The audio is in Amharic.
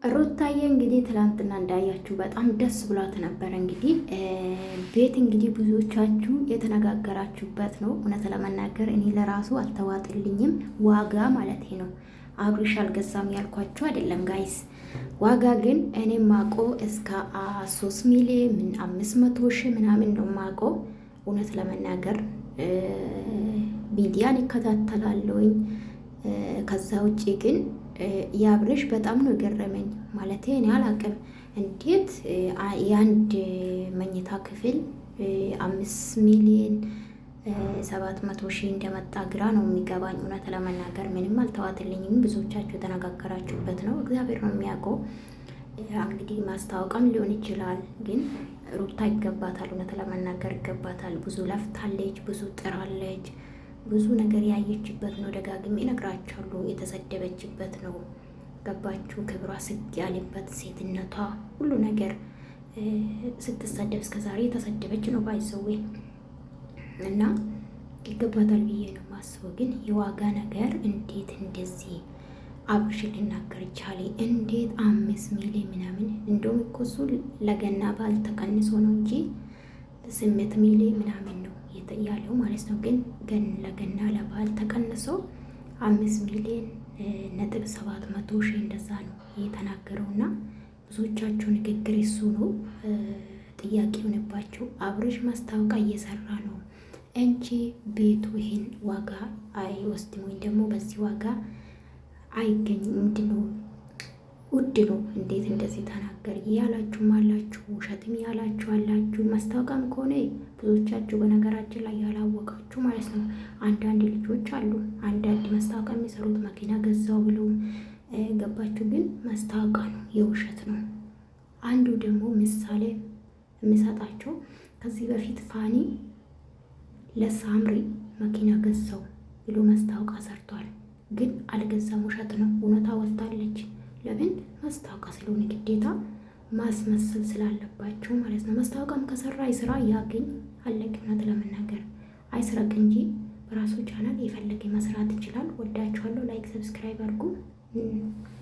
ሩታዬ እንግዲህ ትላንትና እንዳያችሁ በጣም ደስ ብሏት ነበር። እንግዲህ ቤት እንግዲህ ብዙዎቻችሁ የተነጋገራችሁበት ነው። እውነት ለመናገር እኔ ለራሱ አልተዋጥልኝም ዋጋ ማለት ነው። አብርሽ አልገዛም ያልኳችሁ አይደለም ጋይስ። ዋጋ ግን እኔ ማቆ እስከ 3 ሚሊዮን 500 ሺህ ምናምን ነው ማቆ። እውነት ለመናገር ሚዲያን ይከታተላለሁኝ። ከዛ ውጭ ግን የአብርሽ በጣም ነው ገረመኝ። ማለት እኔ አላቅም እንዴት የአንድ መኝታ ክፍል 5 ሚሊዮን 700 ሺህ እንደመጣ ግራ ነው የሚገባኝ። እውነት ለመናገር ምንም አልተዋጥልኝም። ብዙዎቻችሁ የተነጋገራችሁበት ነው። እግዚአብሔር ነው የሚያውቀው። እንግዲህ ማስታወቂያም ሊሆን ይችላል፣ ግን ሩታ ይገባታል። እውነት ለመናገር ይገባታል። ብዙ ለፍታለች፣ ብዙ ጥራለች። ብዙ ነገር ያየችበት ነው። ደጋግሜ እነግራችኋለሁ። የተሰደበችበት ነው። ገባችሁ? ክብሯ ስግ ያለበት ሴትነቷ፣ ሁሉ ነገር ስትሰደብ እስከዛሬ የተሰደበች ነው ባይዘዌ እና ይገባታል ብዬ ነው ማስበው። ግን የዋጋ ነገር እንዴት እንደዚህ አብርሽ ሊናገር ቻለ? እንዴት 5 ሚሊዮን ምናምን? እንደውም እኮ እሱ ለገና በዓል ተቀንሶ ነው እንጂ 8 ሚሊዮን ምናምን ነው ያለው ማለት ነው። ግን ለገና ለበዓል ተቀንሶ 5 ሚሊዮን 700 ሺህ እንደዛ ነው የተናገረው። እና ብዙዎቻችሁ ንግግር እሱ ነው ጥያቄ ሆነባቸው። አብርሽ ማስታወቂያ እየሰራ ነው እንጂ ቤቱ ይሄን ዋጋ አይወስድም፣ ወይም ደግሞ በዚህ ዋጋ አይገኝም። ምንድነው ውድ ነው። እንዴት እንደዚህ ተናገር ያላችሁም አላችሁ፣ ውሸትም ያላችሁ አላችሁ። ማስታወቂያም ከሆነ ብዙዎቻችሁ በነገራችን ላይ ያላወቃችሁ ማለት ነው። አንዳንድ ልጆች አሉ አንዳንድ ማስታወቂያ የሚሰሩት መኪና ገዛው ብለው ገባችሁ፣ ግን ማስታወቂያ ነው፣ የውሸት ነው። አንዱ ደግሞ ምሳሌ የሚሰጣቸው ከዚህ በፊት ፋኒ ለሳምሪ መኪና ገዛው ብሎ ማስታወቂያ ሰርቷል፣ ግን አልገዛም፣ ውሸት ነው። እውነታ ወጥታለች። ለምን? ማስታወቂያ ስለሆነ ግዴታ ማስመሰል ስላለባቸው ማለት ነው። ማስታወቂያም ከሰራ የስራ ያገኝ አለቅ። እውነት ለመናገር አይስረቅ እንጂ በራሱ ቻናል የፈለገ መስራት ይችላል። ወዳችኋለሁ። ላይክ ሰብስክራይብ አድርጉ።